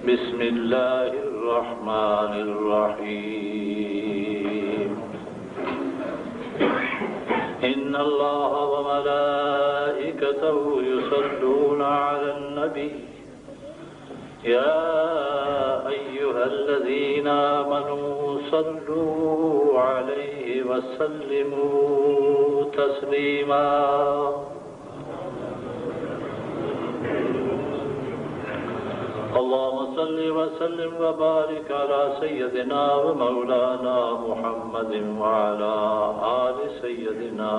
بسم الله الرحمن الرحيم إن الله وملائكته يصلون على النبي يا أيها الذين آمنوا صلوا عليه وسلموا تسليما اللهم صل وسلم وبارك على سيدنا ومولانا محمد وعلى آل سيدنا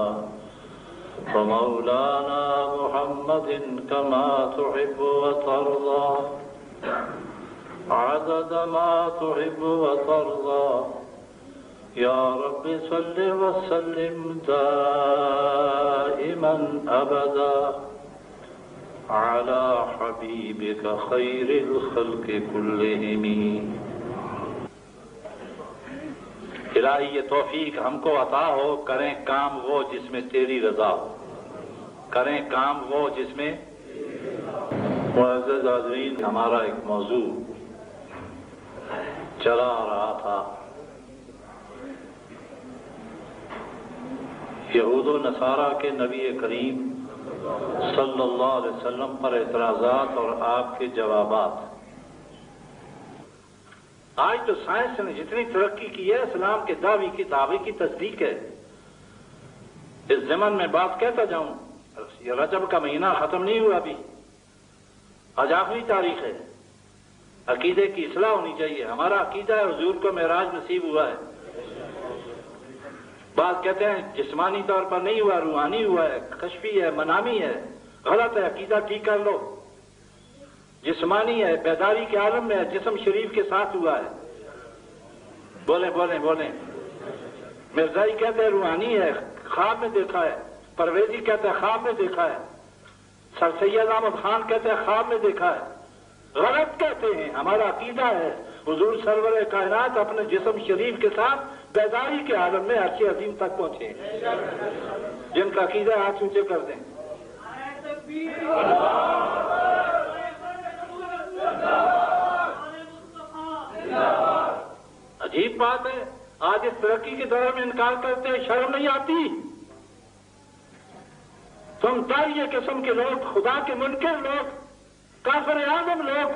ومولانا محمد كما تحب وترضى عدد ما تحب وترضى يا رب صل وسلم دائما أبدا على حبيبك خير الخلق كلهم. الہی یہ توفیق ہم کو عطا ہو، کریں کام وہ جس میں تیری رضا ہو، کریں کام وہ جس میں. معزز حاضرین، ہمارا ایک موضوع چلا آ رہا تھا یہود و نصارہ کے نبی کریم صلی اللہ علیہ وسلم پر اعتراضات اور آپ کے جوابات. آج تو سائنس نے جتنی ترقی کی ہے، اسلام کے دعوے کی تصدیق ہے. اس ضمن میں بات کہتا جاؤں، یہ رجب کا مہینہ ختم نہیں ہوا ابھی، آج آخری تاریخ ہے. عقیدے کی اصلاح ہونی چاہیے. ہمارا عقیدہ ہے حضور کو معراج نصیب ہوا ہے. بعض کہتے ہیں جسمانی طور پر نہیں ہوا، روحانی ہوا ہے، کشفی ہے، منامی ہے. غلط ہے، عقیدہ ٹھیک کر لو. جسمانی ہے، بیداری کے عالم میں ہے، جسم شریف کے ساتھ ہوا ہے. بولیں بولیں بولیں. مرزائی کہتے ہیں روحانی ہے، خواب میں دیکھا ہے. پرویزی کہتے ہیں خواب میں دیکھا ہے. سر سید احمد خان کہتے ہیں خواب میں دیکھا ہے. غلط کہتے ہیں. ہمارا عقیدہ ہے حضور سرور کائنات اپنے جسم شریف کے ساتھ بیداری کے عالم میں عرش عظیم تک پہنچے. جن کا عقیدہ ہاتھ اونچے کر دیں. عجیب بات ہے، آج اس ترقی کے دور میں انکار کرتے ہیں. شرم نہیں آتی؟ تم داعیہ قسم کے لوگ، خدا کے منکر لوگ، کافر اعظم لوگ،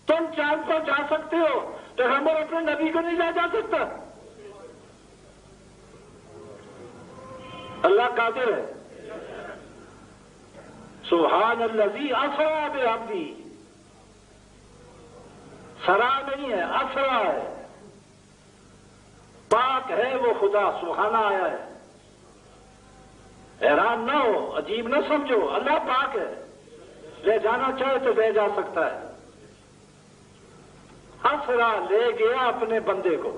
تم چاند پر جا سکتے ہو، پیغمبر اپنے نبی کو نہیں لے جا سکتا. اللہ قادر ہے. سبحان الذی اسری بعبدہ. سرا نہیں ہے، اسرا ہے. پاک ہے وہ خدا، سبحانہ آیا ہے. حیران نہ ہو، عجیب نہ سمجھو. اللہ پاک ہے، لے جانا چاہے تو لے جا سکتا ہے. اسرا لے گیا اپنے بندے کو.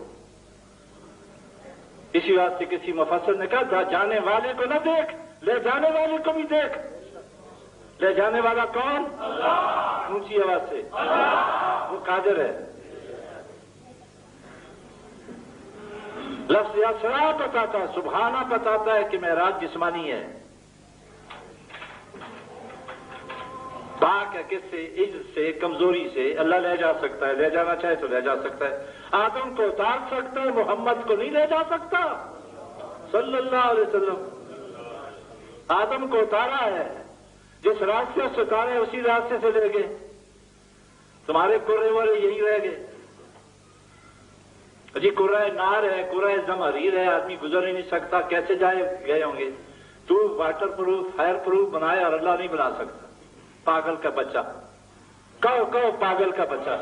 اسی واسطے کسی مفسر نے کہا جانے والے کو نہ دیکھ، لے جانے والے کو بھی دیکھ. لے جانے والا کون؟ اللہ. اونچی آواز سے اللہ. وہ قادر ہے. لفظ اسرا بتاتا ہے، سبحانہ بتاتا ہے کہ معراج جسمانی ہے. پاک ہے کس سے؟ عجز سے، کمزوری سے. اللہ لے جا سکتا ہے، لے جانا چاہے تو لے جا سکتا ہے. آدم کو اتار سکتا ہے، محمد کو نہیں لے جا سکتا صلی اللہ علیہ وسلم. آدم کو اتارا ہے، جس راستے سے اتارے اسی راستے سے لے گئے. تمہارے کرے والے یہی رہ گئے. جی کرہ نار ہے، کرہ زمہریر ہے، آدمی گزر ہی نہیں سکتا. کیسے گئے ہوں گے؟ تو واٹر پروف، فائر پروف بنائے اور اللہ نہیں بنا سکتا. پاگل کا بچہ. کہو پاگل کا بچہ.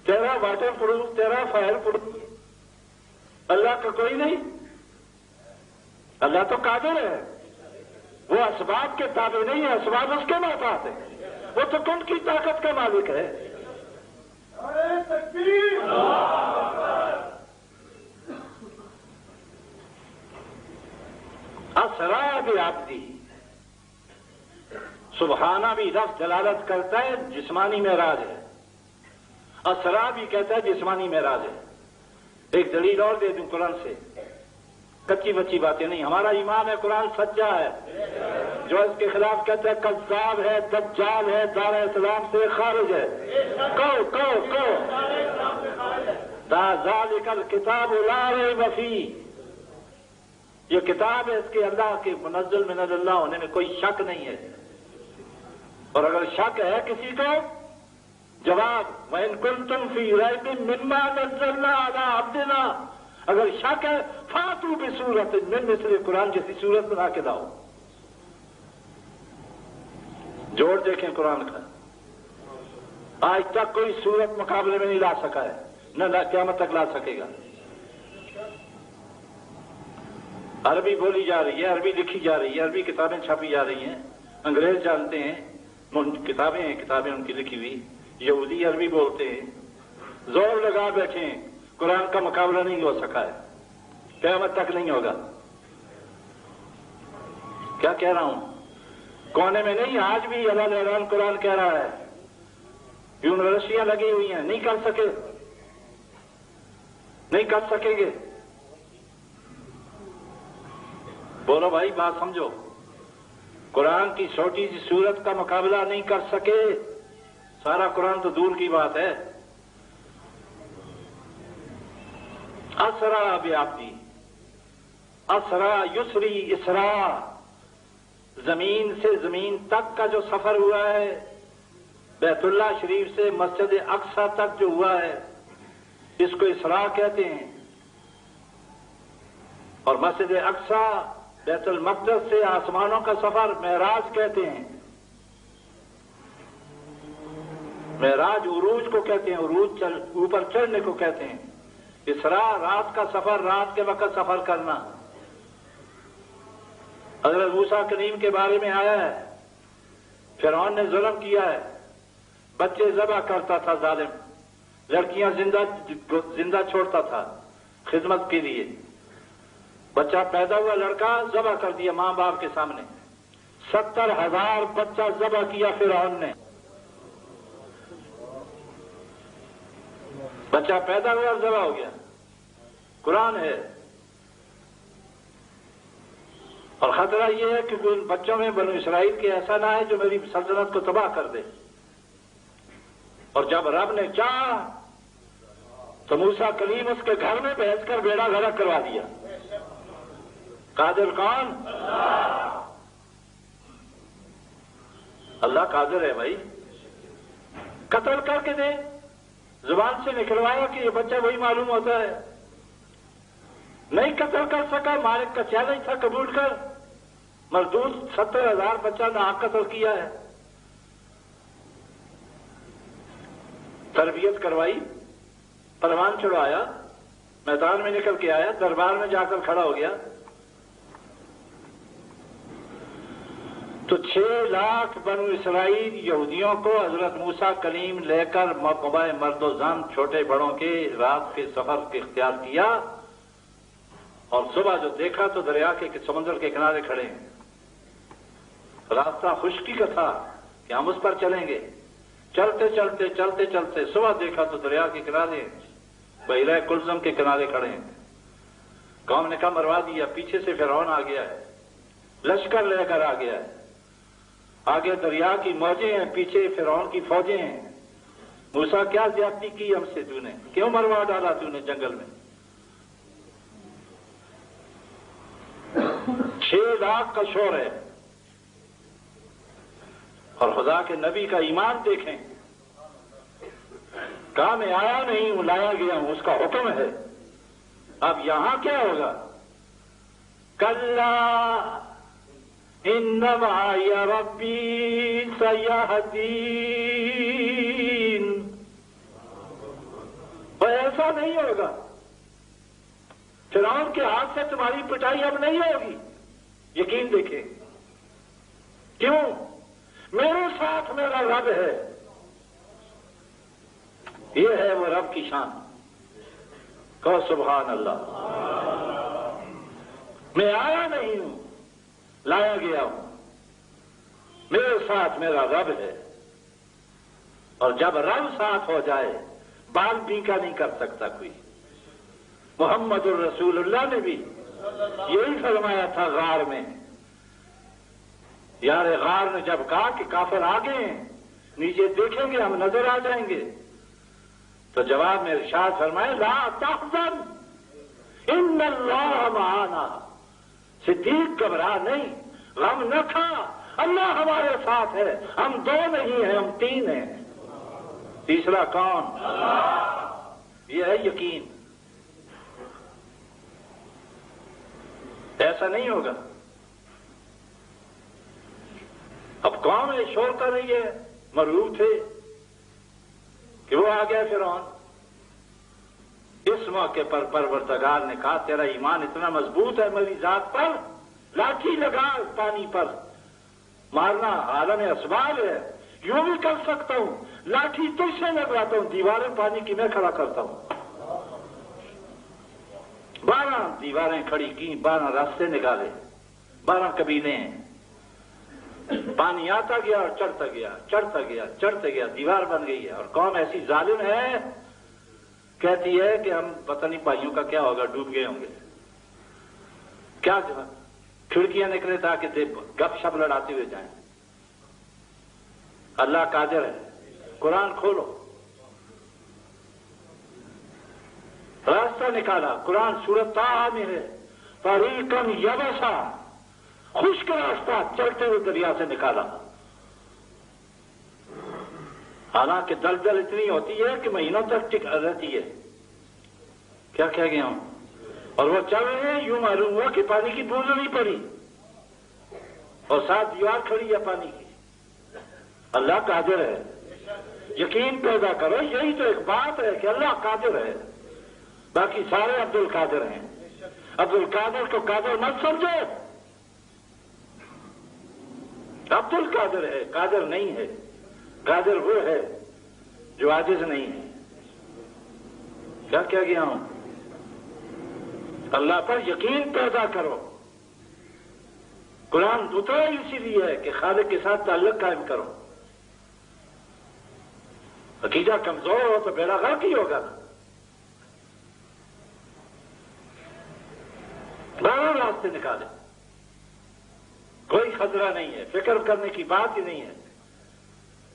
تیرا واٹر پروف، تیرا فائر پروف، اللہ کا کوئی نہیں. اللہ تو قادر ہے. وہ اسباب کے تابع نہیں ہے، اسباب اس کے محتاط ہیں. وہ تو کن کی طاقت کا مالک ہے. اسرا بعبدہ. سبحانہ بھی لفظ دلالت کرتا ہے جسمانی معراج ہے. اسرا بھی کہتا ہے جسمانی معراج ہے. ایک دلیل اور دے دوں قرآن سے. کچی بچی باتیں نہیں. ہمارا ایمان ہے قرآن سچا ہے. جو اس کے خلاف کہتے ہیں کذاب ہے، دجال ہے، دار اسلام سے خارج ہے، کہو ذالک الکتاب لا ریب فیہ، یہ کتاب ہے، اس کے اللہ کے منزل من اللہ ہونے میں کوئی شک نہیں ہے۔ اور اگر شک ہے کسی کو، جواب وَإِن كُنتُمْ فِي رَيْبٍ مِّمَّا نَزَّلْنَا عَلَىٰ عَبْدِنَا، اگر شک ہے فَأْتُوا بِسُورَةٍ مِّن مِّثْلِ قرآن جیسی صورت بنا کے لاؤ۔ جوڑ دیکھیں قرآن کا، آج تک کوئی صورت مقابلے میں نہیں لا سکا ہے، نہ قیامت تک لا سکے گا۔ عربی بولی جا رہی ہے، عربی لکھی جا رہی ہے، عربی کتابیں چھاپی جا رہی ہیں، انگریز جانتے ہیں، کتابیں ہیں، کتابیں ان کی لکھی ہوئی، یہودی عربی بولتے ہیں، زور لگا بیٹھے ہیں، قرآن کا مقابلہ نہیں ہو سکا ہے، قیامت تک نہیں ہوگا۔ کیا کہہ رہا ہوں؟ کونے میں نہیں، آج بھی اللہ اعلان قرآن کہہ رہا ہے، یونیورسٹیاں لگی ہوئی ہیں، نہیں کر سکیں گے۔ بولو بھائی، بات سمجھو، قرآن کی چھوٹی سی سورت کا مقابلہ نہیں کر سکے، سارا قرآن تو دور کی بات ہے۔ اسرا بعبدی، اسرا یسری اسرا، زمین سے زمین تک کا جو سفر ہوا ہے، بیت اللہ شریف سے مسجد اقصی تک جو ہوا ہے، اس کو اسرا کہتے ہیں۔ اور مسجد اقصی بیت المقدس سے آسمانوں کا سفر معراج کہتے ہیں۔ معراج عروج کو کہتے ہیں، عروج اوپر چڑھنے کو کہتے ہیں۔ اسراء رات کا سفر، رات کے وقت سفر کرنا۔ حضرت موسیٰ کلیم کے بارے میں آیا ہے، فرعون نے ظلم کیا ہے، بچے ذبح کرتا تھا ظالم، لڑکیاں زندہ چھوڑتا تھا خدمت کے لیے، بچہ پیدا ہوا لڑکا ذبح کر دیا ماں باپ کے سامنے، 70,000 بچہ ذبح کیا فرعون نے۔ بچہ پیدا ہوا ذبح ہو گیا، قرآن ہے۔ اور خطرہ یہ ہے کہ ان بچوں میں بنو اسرائیل کے ایسا نہ ہے جو میری سلطنت کو تباہ کر دے۔ اور جب رب نے چاہا تو موسیٰ کلیم اس کے گھر میں بھیج کر بیڑا غرق کروا دیا۔ قادر کون؟ اللہ قادر ہے بھائی، قتل کر کے دے، زبان سے نکلوایا کہ یہ بچہ وہی معلوم ہوتا ہے۔ نہیں قتل کر سکا، مالک کا چیلنج تھا قبول کر، مردود 70,000 بچہ ناحق قتل کیا ہے۔ تربیت کروائی، پروان چڑھوایا، میدان میں نکل کے آیا، دربار میں جا کر کھڑا ہو گیا تو 6 لاکھ بنو اسرائیل یہودیوں کو حضرت موسیٰ کلیم لے کر مقبہ مرد و زن چھوٹے بڑوں کے رات کے سفر کے اختیار کیا، اور صبح جو دیکھا تو دریا کے سمندر کے کنارے کھڑے ہیں۔ راستہ خشکی کا تھا کہ ہم اس پر چلیں گے، چلتے صبح دیکھا تو دریا کے کنارے بحیرہ کلزم کے کنارے کھڑے ہیں۔ قوم نے کہا مروا دیا، پیچھے سے فرعون آ گیا ہے، لشکر لے کر آ گیا ہے، آگے دریا کی موجیں ہیں، پیچھے فرعون کی فوجیں ہیں۔ موسیٰ کیا زیادتی کی ہم سے تو نے، کیوں مروا ڈالا تو نے جنگل میں؟ 6 لاکھ کا شور ہے، اور خدا کے نبی کا ایمان دیکھیں، کہا میں آیا نہیں ہوں، لایا گیا ہوں، اس کا حکم ہے۔ اب یہاں کیا ہوگا؟ کلا ان معی ربی سیہدین، اور ایسا نہیں ہوگا، فرعون کے ہاتھ سے تمہاری پٹائی اب نہیں ہوگی، یقین دیکھیں۔ کیوں؟ میرے ساتھ میرا رب ہے، یہ ہے وہ رب کی شان، کہو سبحان اللہ۔ میں آیا نہیں ہوں، لایا گیا ہوں، میرے ساتھ میرا رب ہے، اور جب رب ساتھ ہو جائے بال بیکا نہیں کر سکتا کوئی۔ محمد الرسول اللہ نے بھی یہی فرمایا تھا غار میں، یار غار نے جب کہا کہ کافر آگے ہیں، نیچے دیکھیں گے ہم نظر آ جائیں گے، تو جواب میں ارشاد فرمائے لا تحزن ان اللہ معنا، صدیق گھبرا نہیں، غم نہ کھا، اللہ ہمارے ساتھ ہے، ہم دو نہیں ہیں ہم تین ہیں، تیسرا کون؟ یہ ہے یقین۔ ایسا نہیں ہوگا۔ اب قوم یہ شور کر رہی ہے، مرعوب تھے کہ وہ آ گیا فرعون۔ اس موقع پر پروردگار نے کہا تیرا ایمان اتنا مضبوط ہے میری ذات پر، لاٹھی لگا پانی پر، مارنا عالم اسباب ہے، یوں بھی کر سکتا ہوں، لاٹھی تجھ سے لگواتا ہوں، دیواریں پانی کی میں کھڑا کرتا ہوں۔ 12 دیواریں کھڑی کی، 12 راستے نکالے، 12 قبیلے ہیں، پانی آتا گیا اور چڑھتا گیا، چڑھتا گیا، چڑھتا گیا، دیوار بن گئی ہے۔ اور قوم ایسی ظالم ہے، کہتی ہے کہ ہم پتہ نہیں بھائیوں کا کیا ہوگا، ڈوب گئے ہوں گے، کیا کھڑکیاں نکلے تاکہ گپ شپ لڑاتے ہوئے جائیں۔ اللہ قادر ہے، قرآن کھولو، راستہ نکالا، قرآن سورۃ طٰہٰ میں ہے، طریقاً یبسا، خشک راستہ چلتے ہوئے دریا سے نکالا۔ حالانکہ دلدل اتنی ہوتی ہے کہ مہینوں تک ٹک رہتی ہے، کیا کہہ گیا ہوں، اور وہ چل رہے ہیں، یوں معلوم ہوا کہ پانی کی بوند نہیں پڑی اور ساتھ دیوار کھڑی ہے پانی کی۔ اللہ قادر ہے، یقین پیدا کرو، یہی تو ایک بات ہے کہ اللہ قادر ہے، باقی سارے عبد القادر ہیں۔ عبد القادر کو قادر مت سمجھو، عبد القادر ہے، قادر نہیں ہے۔ قادر وہ ہے جو عاجز نہیں ہے۔ کیا کہہ گیا ہوں؟ اللہ پر یقین پیدا کرو۔ قرآن اترا اسی لیے ہے کہ خالق کے ساتھ تعلق قائم کرو۔ عقیدہ کمزور ہو تو بیڑا غرق ہی ہوگا۔ 12 راستے نکالے، کوئی خطرہ نہیں ہے، فکر کرنے کی بات ہی نہیں ہے۔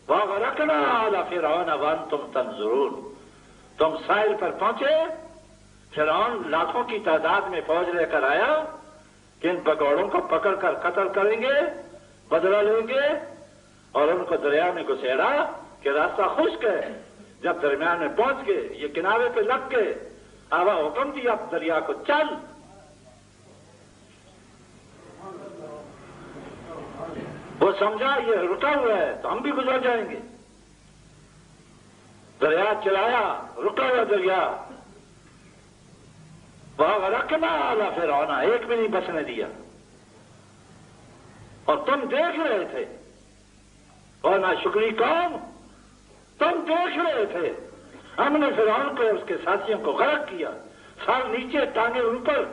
وَغَرَقْنَا آلَ فِرْعَوْنَ وَأَنْتُمْ تَنظُرُونَ، تم ساحل پر پہنچے، فرعون لاکھوں کی تعداد میں فوج لے کر آیا کہ ان بگوڑوں کو پکڑ کر قتل کریں گے، بدلہ لیں گے، اور ان کو دریا میں گھسیڑا کہ راستہ خشک ہے۔ جب درمیان میں پہنچ گئے، یہ کنارے پہ لگ گئے، آبا حکم دیا دریا کو چل، وہ سمجھا یہ رکا ہوا ہے تو ہم بھی گزر جائیں گے، دریا چلایا، رکا ہوا دریا، وَغَرَقْنَا آلَ فِرْعَوْنَ، ایک بھی نہیں بسنے دیا، اور تم دیکھ رہے تھے، اور ناشکری قوم، تم دیکھ رہے تھے، ہم نے فرعون کو اس کے ساتھیوں کو غرق کیا، سر نیچے ٹانگیں اوپر،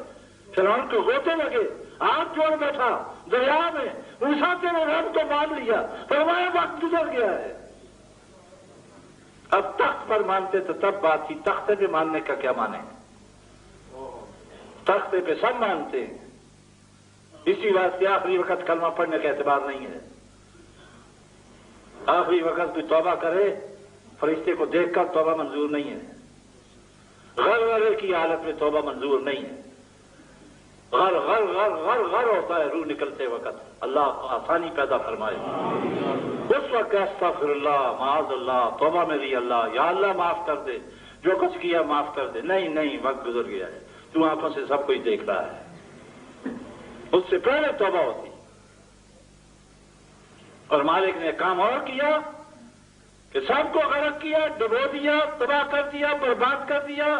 فرعون کو غوطے لگے، ہاتھ جوڑ بیٹھا دریا میں، موسیٰ نے رب کو مان لیا، فرمایا وقت گزر گیا ہے۔ اب تخت پر مانتے تو تب بات تھی، تختے پہ ماننے کا کیا مانے؟ تختے پہ سب مانتے ہیں، اسی واسطے آخری وقت کلمہ پڑھنے کا اعتبار نہیں ہے۔ آخری وقت بھی توبہ کرے، فرشتے کو دیکھ کر توبہ منظور نہیں ہے، غرغرے کی حالت میں توبہ منظور نہیں ہے، غر غر غر غر غر ہوتا ہے روح نکلتے وقت۔ اللہ آسانی پیدا فرمائے۔ اس وقت استغفر اللہ، معاذ اللہ، توبہ میری اللہ، یا اللہ معاف کر دے، جو کچھ کیا معاف کر دے۔ نہیں نہیں، وقت گزر گیا ہے، تو آنکھوں سے سب کچھ دیکھ رہا ہے۔ اس سے پہلے توبہ ہوتی۔ اور مالک نے کام اور کیا کہ سب کو غرق کیا، ڈبو دیا، تباہ کر دیا، برباد کر دیا،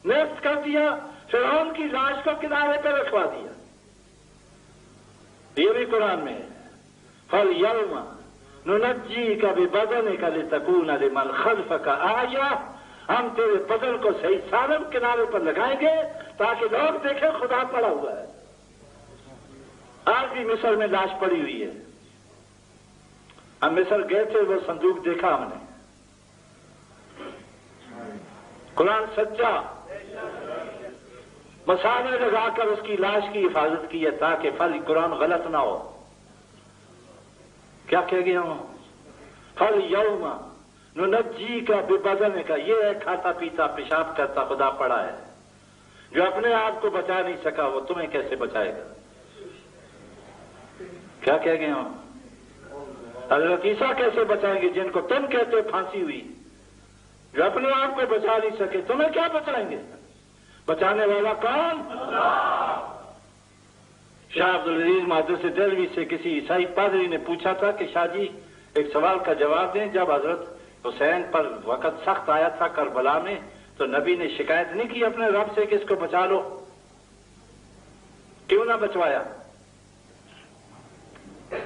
نیست کر دیا، فرعون کی لاش کو کنارے پہ رکھوا دیا۔ یہ بھی قرآن میں ہے، فَالْيَوْمَ نُنَجِّيكَ بِبَدَنِكَ لِتَكُونَ لِمَنْ خَلْفَكَ آیَةً، ہم تیرے بدن کو صحیح سالم کنارے پر لگائیں گے تاکہ لوگ دیکھیں خدا پڑا ہوا ہے۔ آج بھی مصر میں لاش پڑی ہوئی ہے، ہم مصر گئے تھے، وہ صندوق دیکھا ہم نے۔ قرآن سچا، مسالے لگا کر اس کی لاش کی حفاظت کی ہے تاکہ قرآن غلط نہ ہو۔ کیا کہہ گیا ہوں؟ فَالْيَوْمَ نُنَجِّيكَ بِبَدَنِكَ، یہ ہے کھاتا پیتا پیشاب کرتا خدا پڑا ہے، جو اپنے آپ کو بچا نہیں سکا وہ تمہیں کیسے بچائے گا؟ کیا کہہ گئے ہوں؟ حضرت عیسیٰ کیسے بچائیں گے جن کو تم کہتے ہو پھانسی ہوئی؟ جو اپنے آپ کو بچا نہیں سکے تمہیں کیا بچائیں گے؟ بچانے والا کون؟ شاہ عبدالعزیز محدث دہلوی سے کسی عیسائی پادری نے پوچھا تھا کہ شاہ جی ایک سوال کا جواب دیں، جب حضرت حسین پر وقت سخت آیا تھا کربلا میں تو نبی نے شکایت نہیں کی اپنے رب سے کہ اس کو بچا لو؟ کیوں نہ بچوایا؟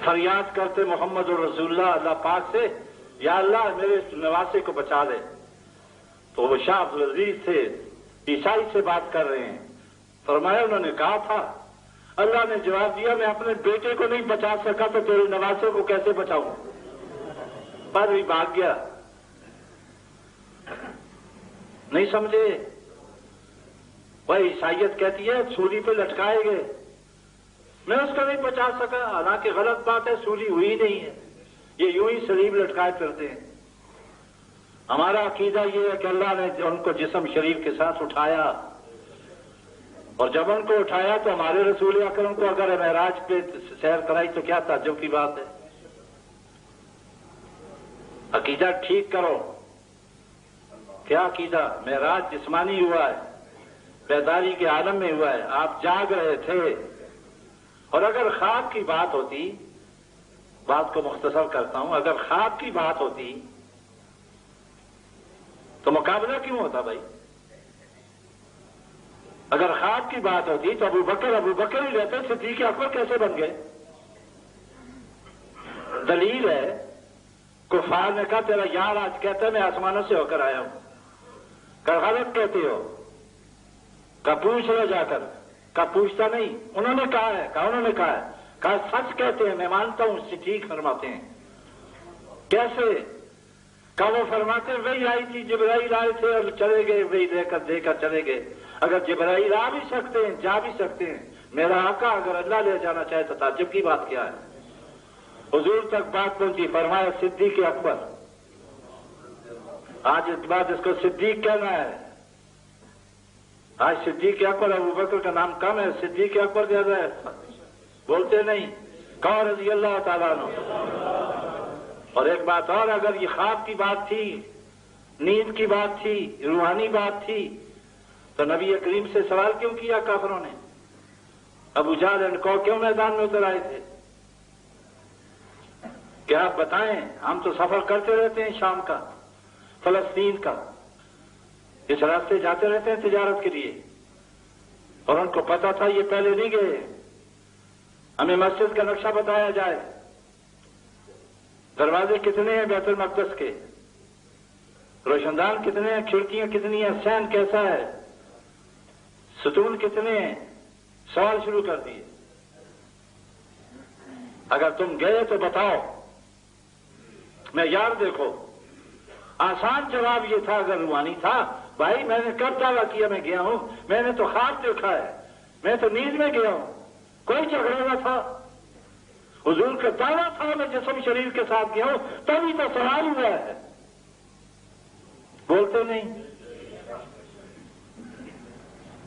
فریاد کرتے محمد رسول اللہ پاک سے، یا اللہ میرے نواسے کو بچا دے، تو وہ شاہ عبدالعزیز سے عیسائی سے بات کر رہے ہیں، فرمایا انہوں نے کہا تھا اللہ نے جواب دیا میں اپنے بیٹے کو نہیں بچا سکا تو تیرے نواسے کو کیسے بچاؤں؟ پادری بھاگ گیا، نہیں سمجھے؟ وہ عیسائیت کہتی ہے سولی پہ لٹکائے گئے، میں اس کو نہیں بچا سکا، حالانکہ غلط بات ہے، سولی ہوئی نہیں ہے، یہ یوں ہی سلیب لٹکائے پھرتے ہیں۔ ہمارا عقیدہ یہ ہے کہ اللہ نے ان کو جسم شریف کے ساتھ اٹھایا، اور جب ان کو اٹھایا تو ہمارے رسول اکرم کو اگر معراج پہ سیر کرائی تو کیا تعجب کی بات ہے؟ عقیدہ ٹھیک کرو۔ کیا عقیدہ؟ معراج جسمانی ہوا ہے، بیداری کے عالم میں ہوا ہے، آپ جاگ رہے تھے، اور اگر خواب کی بات ہوتی، بات کو مختصر کرتا ہوں، اگر خواب کی بات ہوتی تو مقابلہ کیوں ہوتا بھائی؟ اگر خواب کی بات ہوتی تو ابو بکر ہی رہتے، صدیق اکبر کیسے بن گئے؟ دلیل ہے، کفار نے کہا تیرا یار آج کہتا ہے میں آسمانوں سے ہو کر آیا ہوں، کہ غلط کہتے ہو، کہ پوچھ لو جا کر، کہ پوچھتا نہیں، انہوں نے کہا ہے، کہا سچ کہتے ہیں، میں مانتا ہوں، ٹھیک فرماتے ہیں۔ کیسے؟ کہ وہ فرماتے ہیں وہی آئی تھی، جبرائیل آئے تھے اور چلے گئے، وہی دے کر چلے گئے۔ اگر جبرائیل آ بھی سکتے ہیں، جا بھی سکتے ہیں، میرا آقا اگر اللہ لے جانا چاہے تو تعجب کی بات کیا ہے؟ حضور تک بات پہنچی، فرمایا صدیق اکبر، آج اس بعد اس کو صدیق کہنا ہے، آج صدیق اکبر، ابو بکر کا نام کم ہے، صدیق اکبر کہہ رہا ہے، بولتے نہیں، کہو رضی اللہ تعالیٰ عنہ۔ اور ایک بات اور، اگر یہ خواب کی بات تھی، نیند کی بات تھی، روحانی بات تھی، تو نبی کریم سے سوال کیوں کیا کافروں نے؟ ابو جہل کو کیوں میدان میں اتر آئے تھے کہ آپ بتائیں؟ ہم تو سفر کرتے رہتے ہیں، شام کا، فلسطین کا، اس راستے جاتے رہتے ہیں تجارت کے لیے، اور ان کو پتا تھا یہ پہلے نہیں گئے، ہمیں مسجد کا نقشہ بتایا جائے، دروازے کتنے ہیں بیت المقدس کے، روشندان کتنے ہیں، کھڑکیاں کتنی ہیں، سین کیسا ہے، ستون کتنے ہیں، سوال شروع کر دیے۔ اگر تم گئے تو بتاؤ، میں یار دیکھو، آسان جواب یہ تھا اگر روحانی تھا، بھائی میں نے کب دعویٰ کیا میں گیا ہوں؟ میں نے تو خواب دیکھا ہے، میں تو نیند میں گیا ہوں، کوئی جھگڑا نہ تھا، حضور کا دعویٰ تھا میں جسم شریر کے ساتھ گیا ہوں، تبھی تو سوال ہوا ہے، بولتے نہیں۔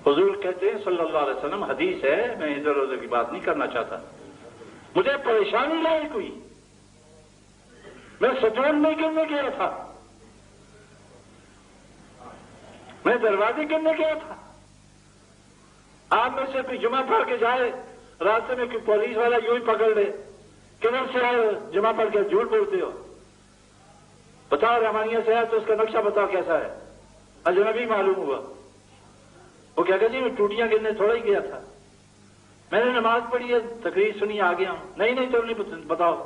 حضور کہتے ہیں صلی اللہ علیہ وسلم، حدیث ہے، میں ادھر ادھر کی بات نہیں کرنا چاہتا، مجھے پریشانی لاحق ہوئی، میں ستون میں گرنے گیا تھا، میں دروازے گرنے گیا تھا، آپ میں سے کوئی جمعہ پڑھ کے جائے، راستے میں کوئی پولیس والا یوں ہی پکڑ لے، کدھر سے آئے ہو؟ جمعہ پڑھ کے جھوٹ بولتے ہو، بتاؤ رحمانیہ سے ہے تو اس کا نقشہ بتاؤ کیسا ہے؟ اجنبی معلوم ہوا، وہ کیا کہ جی میں ٹوٹیاں گرنے تھوڑا ہی گیا تھا، میں نے نماز پڑھی ہے، تقریر سنی، آ گیا ہوں، نہیں تو نہیں بتاؤ،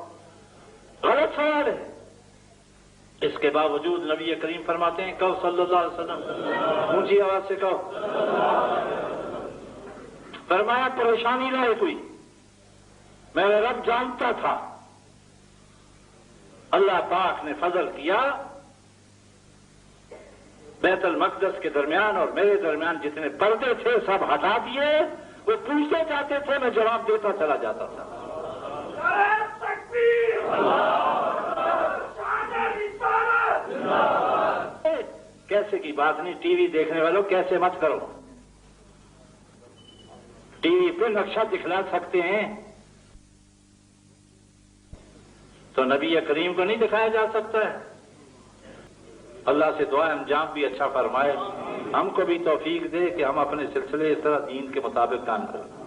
غلط سوال ہے۔ اس کے باوجود نبی کریم فرماتے ہیں، کہو صلی اللہ علیہ وسلم، اونچی آواز سے کہو، فرمایا پریشانی لاحق ہوئی، میرا رب جانتا تھا، اللہ پاک نے فضل کیا، بیت المقدس کے درمیان اور میرے درمیان جتنے پردے تھے سب ہٹا دیے، وہ پوچھتے جاتے تھے، میں جواب دیتا چلا جاتا تھا۔ کیسے کی بات نہیں، ٹی وی دیکھنے والوں کیسے مت کرو، ٹی وی پہ نقشہ دکھلا سکتے ہیں تو نبی کریم کو نہیں دکھایا جا سکتا ہے؟ اللہ سے دعا انجام بھی اچھا فرمائے، ہم کو بھی توفیق دے کہ ہم اپنے سلسلے اس طرح دین کے مطابق کام کریں۔